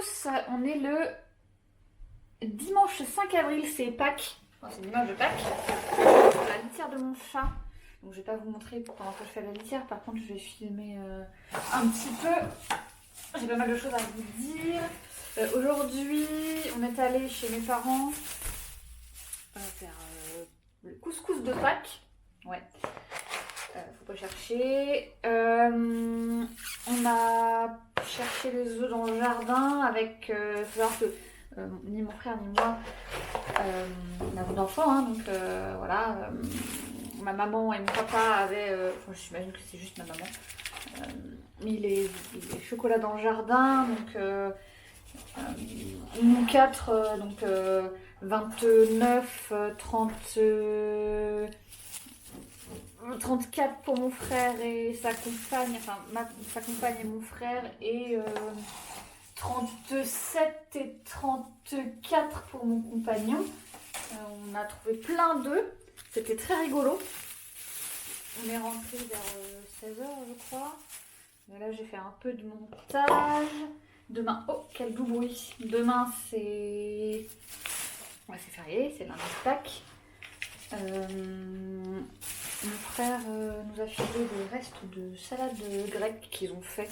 tous, on est le dimanche 5 avril, c'est Pâques. Enfin, c'est dimanche de Pâques. La litière de mon chat. Donc je vais pas vous montrer pendant que je fais la litière, par contre je vais filmer un petit peu. J'ai pas mal de choses à vous dire. Aujourd'hui, on est allé chez mes parents faire le couscous de Pâques. Ouais. Faut pas chercher. On a cherché les œufs dans le jardin avec. Faut savoir que ni mon frère ni moi n'avons d'enfants, hein, donc voilà. Ma maman et mon papa avaient. Enfin, j'imagine que c'est juste ma maman. Mis les chocolats dans le jardin, donc nous 4, donc 29, 30. 34 pour mon frère et sa compagne, enfin sa compagne et mon frère, et 37 et 34 pour mon compagnon. On a trouvé plein d'œufs, c'était très rigolo. On est rentré vers 16h je crois. Et là j'ai fait un peu de montage. Demain, oh quel doux bruit. Demain c'est... Ouais, c'est férié, c'est lundi de Pâques. Mon frère nous a filé des restes de salade grecque qu'ils ont fait.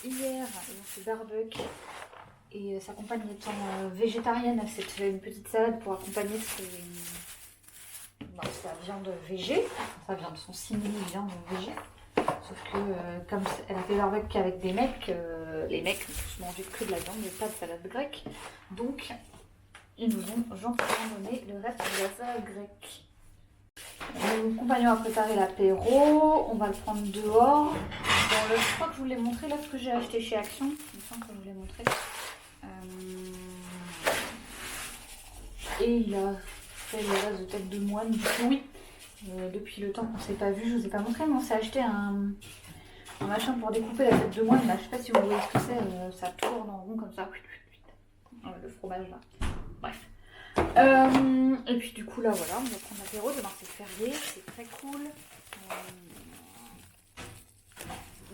Hier, ils ont fait barbecue. Et sa compagne étant végétarienne, elle s'est fait une petite salade pour accompagner sa viande végé. Sa viande, son simili viande végé. Sauf que comme elle a fait barbecue avec des mecs, les mecs ont tous mangé que de la viande et pas de salade grecque. Donc, ils nous ont gentiment donné le reste de la salade grecque. Mon compagnon a préparé l'apéro, on va le prendre dehors. Je crois que je vous l'ai montré, là, ce que j'ai acheté chez Action. Il me semble que je vous l'ai montré. Et il a fait le reste de tête de moine. Du coup, oui, depuis le temps qu'on ne s'est pas vu, je ne vous ai pas montré, mais on s'est acheté un machin pour découper la tête de moine. Là, je ne sais pas si vous voyez ce que c'est, ça tourne en rond comme ça. Le fromage là. Bref. Et puis du coup là voilà, on va prendre l'apéro, demain c'est férié, c'est très cool.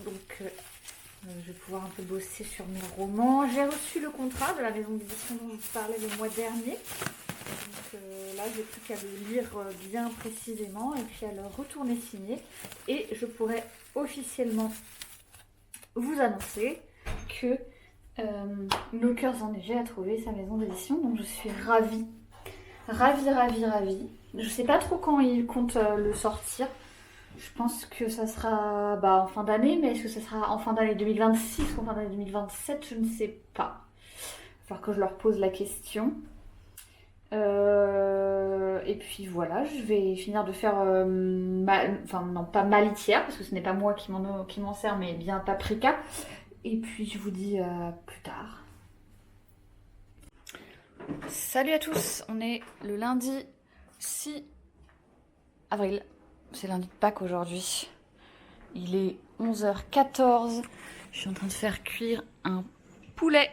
Donc je vais pouvoir un peu bosser sur mes romans. J'ai reçu le contrat de la maison d'édition dont je vous parlais le mois dernier. Donc là j'ai plus qu'à le lire bien précisément et puis à le retourner signer. Et je pourrais officiellement vous annoncer que Nos Cœurs Enneigés a trouvé sa maison d'édition. Donc je suis ravie. Ravie. Je sais pas trop quand il compte le sortir. Je pense que ça sera en fin d'année, mais est-ce que ça sera en fin d'année 2026 ou en fin d'année 2027? Je ne sais pas. Il va falloir que je leur pose la question. Et puis voilà, je vais finir de faire pas ma litière, parce que ce n'est pas moi qui m'en sert, mais bien Paprika. Et puis je vous dis à plus tard. Salut à tous, on est le lundi 6 avril, c'est lundi de Pâques aujourd'hui. Il est 11h14, je suis en train de faire cuire un poulet.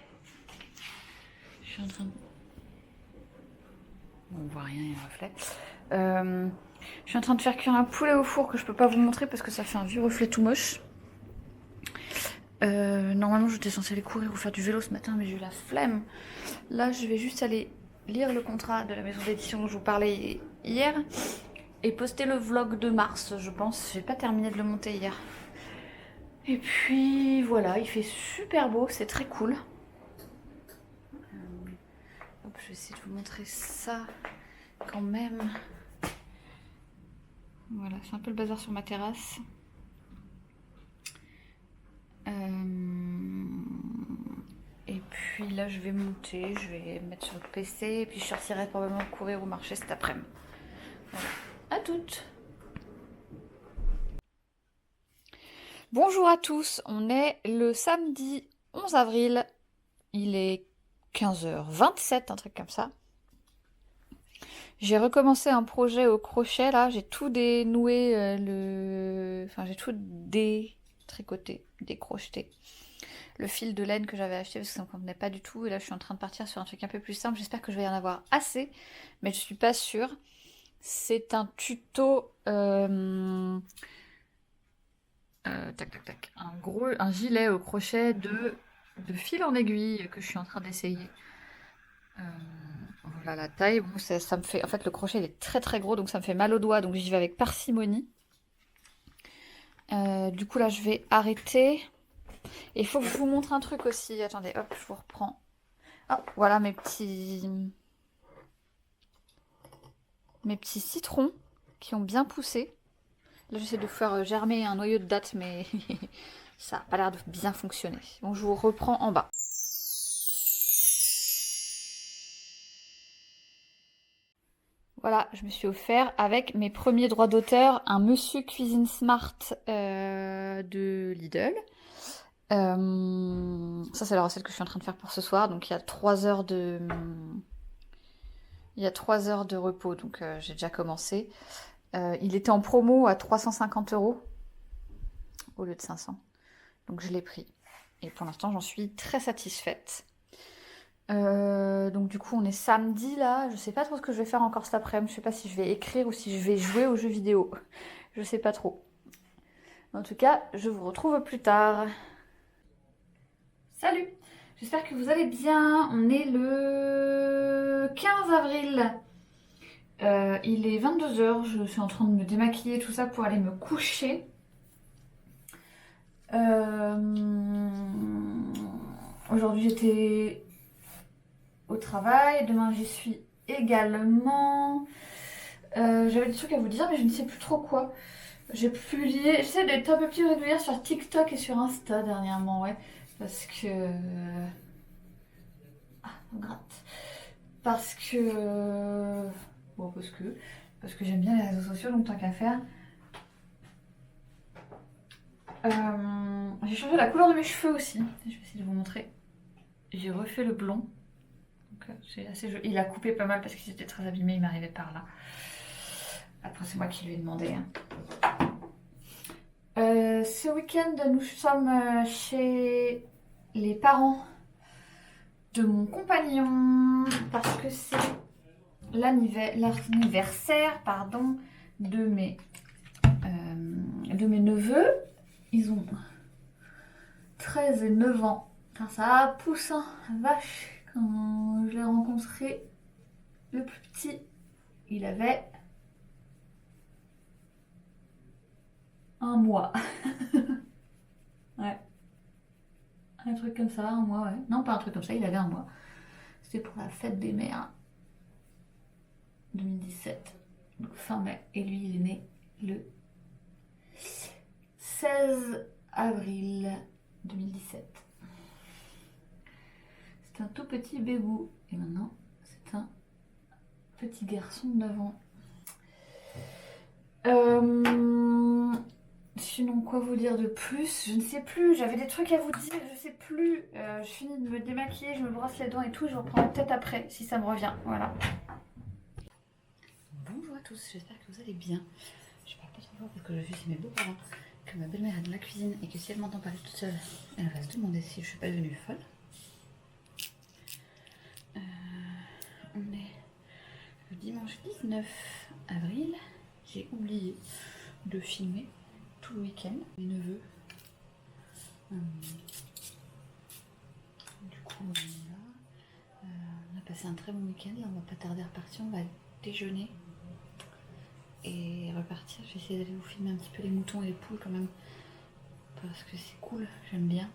On voit rien, il y a un reflet. Je suis en train de faire cuire un poulet au four que je peux pas vous montrer parce que ça fait un vieux reflet tout moche. Normalement j'étais censée aller courir ou faire du vélo ce matin, mais j'ai eu la flemme. Là je vais juste aller lire le contrat de la maison d'édition dont je vous parlais hier et poster le vlog de mars, je pense. J'ai pas terminé de le monter hier. Et puis voilà, il fait super beau, c'est très cool. Je vais essayer de vous montrer ça quand même. Voilà, c'est un peu le bazar sur ma terrasse. Et puis là je vais monter, je vais me mettre sur le PC et puis je sortirai probablement courir au marché cet après-midi. Voilà. À toutes. Bonjour à tous, on est le samedi 11 avril, il est 15h27, un truc comme ça. J'ai recommencé un projet au crochet là, j'ai tout dénoué, j'ai tout détricoté, décrocheté. Le fil de laine que j'avais acheté parce que ça me convenait pas du tout. Et là, je suis en train de partir sur un truc un peu plus simple. J'espère que je vais y en avoir assez, mais je suis pas sûre. C'est un tuto... un gilet au crochet de de fil en aiguille que je suis en train d'essayer. Voilà la taille. Bon, ça me fait... En fait, le crochet il est très très gros, donc ça me fait mal aux doigts, donc j'y vais avec parcimonie. Du coup, là, je vais arrêter. Et il faut que je vous montre un truc aussi. Attendez, hop, je vous reprends. Oh, voilà mes petits citrons qui ont bien poussé. Là, j'essaie de faire germer un noyau de date, mais ça n'a pas l'air de bien fonctionner. Bon, je vous reprends en bas. Voilà, je me suis offert avec mes premiers droits d'auteur un Monsieur Cuisine Smart de Lidl. Ça, c'est la recette que je suis en train de faire pour ce soir. Donc, il y a 3 heures de... Il y a 3 heures de repos, donc j'ai déjà commencé. Il était en promo à 350 € au lieu de 500. Donc je l'ai pris. Et pour l'instant, j'en suis très satisfaite. Donc du coup, on est samedi là. Je sais pas trop ce que je vais faire encore cet après-midi. Je sais pas si je vais écrire ou si je vais jouer aux jeux vidéo. Je sais pas trop. En tout cas, je vous retrouve plus tard. Salut! J'espère que vous allez bien. On est le 15 avril. Il est 22 h, je suis en train de me démaquiller tout ça pour aller me coucher. Aujourd'hui j'étais au travail, demain j'y suis également. J'avais des trucs à vous dire mais je ne sais plus trop quoi. J'ai publié, j'essaie d'être un peu plus régulière sur TikTok et sur Insta dernièrement, ouais. Parce que... Ah, ça me gratte. Parce que... Bon, parce que j'aime bien les réseaux sociaux, donc tant qu'à faire. J'ai changé la couleur de mes cheveux aussi. Je vais essayer de vous montrer. J'ai refait le blond. C'est assez joli. Il a coupé pas mal parce qu'il était très abîmé, il m'arrivait par là. Après, c'est moi qui lui ai demandé. Ce week-end, nous sommes chez les parents de mon compagnon parce que c'est l'anniversaire de mes neveux. Ils ont 13 et 9 ans. Enfin, ça pousse, hein, vache. Quand je l'ai rencontré, le plus petit, il avait 1 mois. Ouais. Un truc comme ça, 1 mois, ouais. Non, pas un truc comme ça, il avait 1 mois. C'était pour la fête des mères 2017. Donc fin mai. Et lui, il est né le 16 avril 2017. C'est un tout petit bébou. Et maintenant, c'est un petit garçon de 9 ans. Sinon, quoi vous dire de plus? Je ne sais plus, j'avais des trucs à vous dire, je sais plus. Je finis de me démaquiller, je me brosse les dents et tout, je reprends peut-être après, si ça me revient. Voilà. Bonjour à tous, j'espère que vous allez bien. Je parle pas trop fort parce que je suis chez mes beaux-parents, que ma belle-mère est dans la cuisine et que si elle m'entend parler toute seule, elle va se demander si je suis pas devenue folle. On est le dimanche 19 avril. J'ai oublié de filmer tout le week-end mes neveux. Du coup, on est là. On a passé un très bon week-end. Là, on va pas tarder à repartir. On va déjeuner et repartir. Je vais essayer d'aller vous filmer un petit peu les moutons et les poules quand même parce que c'est cool. J'aime bien.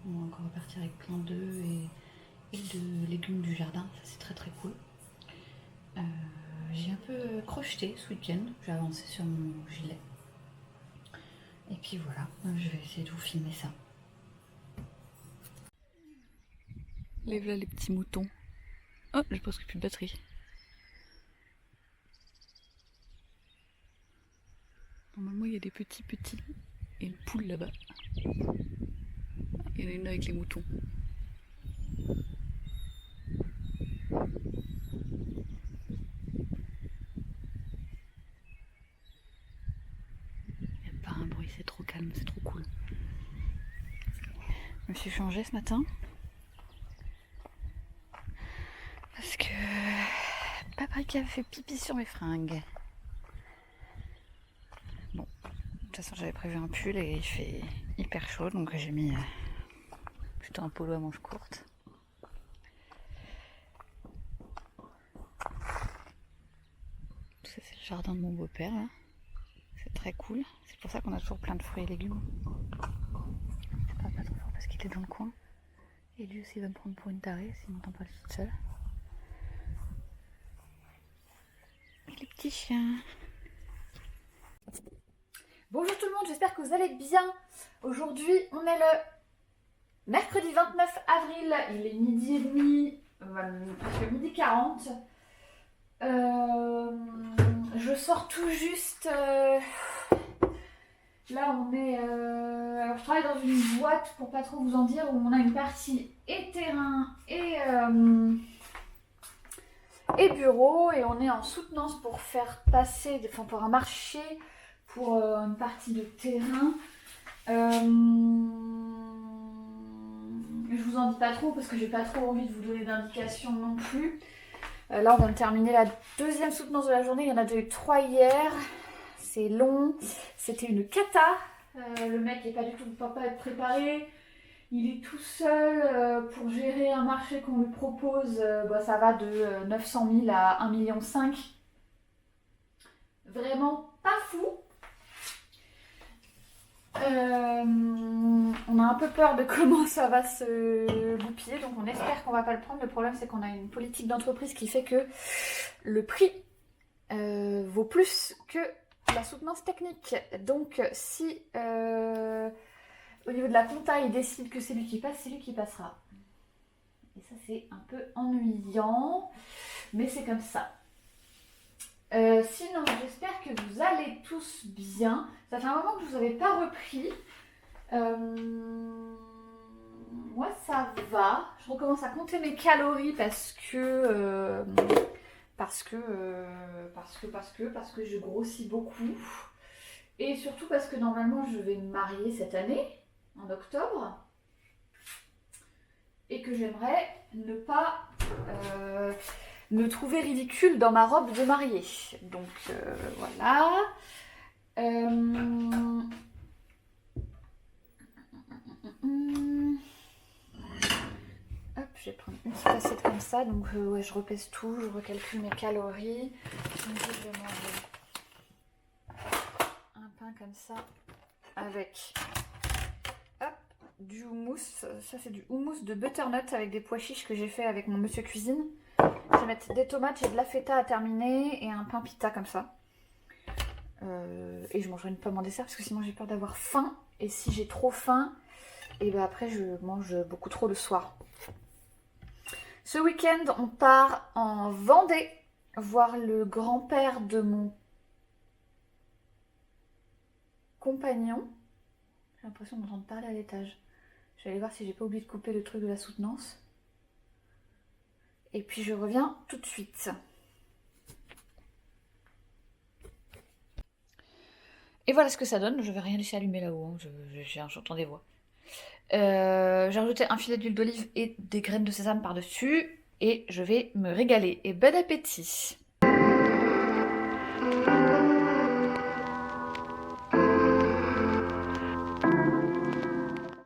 On va encore repartir avec plein d'œufs et de légumes du jardin. Ça, c'est très très cool. J'ai un peu crocheté ce week-end, j'ai avancé sur mon gilet. Et puis voilà, je vais essayer de vous filmer ça. Lève là les petits moutons. Oh, j'ai presque plus de batterie. Normalement il y a des petits et une poule là-bas. Il y en a une avec les moutons. C'est trop calme, c'est trop cool. Je me suis changée ce matin parce que Paprika fait pipi sur mes fringues. Bon, de toute façon j'avais prévu un pull et il fait hyper chaud donc j'ai mis plutôt un polo à manches courtes. Ça c'est le jardin de mon beau-père là. C'est très cool. C'est pour ça qu'on a toujours plein de fruits et légumes. Je parle pas trop fort parce qu'il est dans le coin. Et lui aussi il va me prendre pour une tarée s'il m'entend parler toute seule. Les petits chiens. Bonjour tout le monde, j'espère que vous allez bien. Aujourd'hui, on est le mercredi 29 avril. Il est midi et demi, presque midi 40. Je sors tout juste. Là, on est. Alors, je travaille dans une boîte, pour pas trop vous en dire, où on a une partie et terrain et bureau, et on est en soutenance pour faire passer, enfin pour un marché, pour une partie de terrain. Je vous en dis pas trop parce que j'ai pas trop envie de vous donner d'indications non plus. Là, on vient de terminer la deuxième soutenance de la journée. Il y en a déjà eu 3 hier. C'est long. C'était une cata. Le mec n'est pas du tout pas être préparé. Il est tout seul pour gérer un marché qu'on lui propose. Ça va de 900 000 à 1,5 million. Vraiment pas fou. On a un peu peur de comment ça va se goupiller, donc on espère qu'on va pas le prendre. Le problème c'est qu'on a une politique d'entreprise qui fait que le prix vaut plus que la soutenance technique. Donc si au niveau de la compta il décide que c'est lui qui passe, c'est lui qui passera. Et ça c'est un peu ennuyant, mais c'est comme ça. Sinon, j'espère que vous allez tous bien. Ça fait un moment que je vous avais pas repris. Moi, ça va. Je recommence à compter mes calories parce que je grossis beaucoup. Et surtout parce que normalement, je vais me marier cette année, en octobre. Et que j'aimerais ne pas... me trouver ridicule dans ma robe de mariée. Donc voilà. Hop, je vais prendre une petite assiette comme ça. Donc ouais, je repèse tout, je recalcule mes calories. Donc je vais manger un pain comme ça avec du houmous. Ça c'est du houmous de butternut avec des pois chiches que j'ai fait avec mon monsieur cuisine. Je vais mettre des tomates, j'ai de la feta à terminer et un pain pita comme ça. Et je mangerai une pomme en dessert parce que sinon j'ai peur d'avoir faim. Et si j'ai trop faim, et ben après je mange beaucoup trop le soir. Ce week-end, on part en Vendée voir le grand-père de mon compagnon. J'ai l'impression d'entendre parler à l'étage. Je vais aller voir si j'ai pas oublié de couper le truc de la soutenance. Et puis je reviens tout de suite. Et voilà ce que ça donne. Je vais rien laisser allumer là-haut. Hein. J'entends des voix. J'ai rajouté un filet d'huile d'olive et des graines de sésame par-dessus. Et je vais me régaler. Et bon appétit!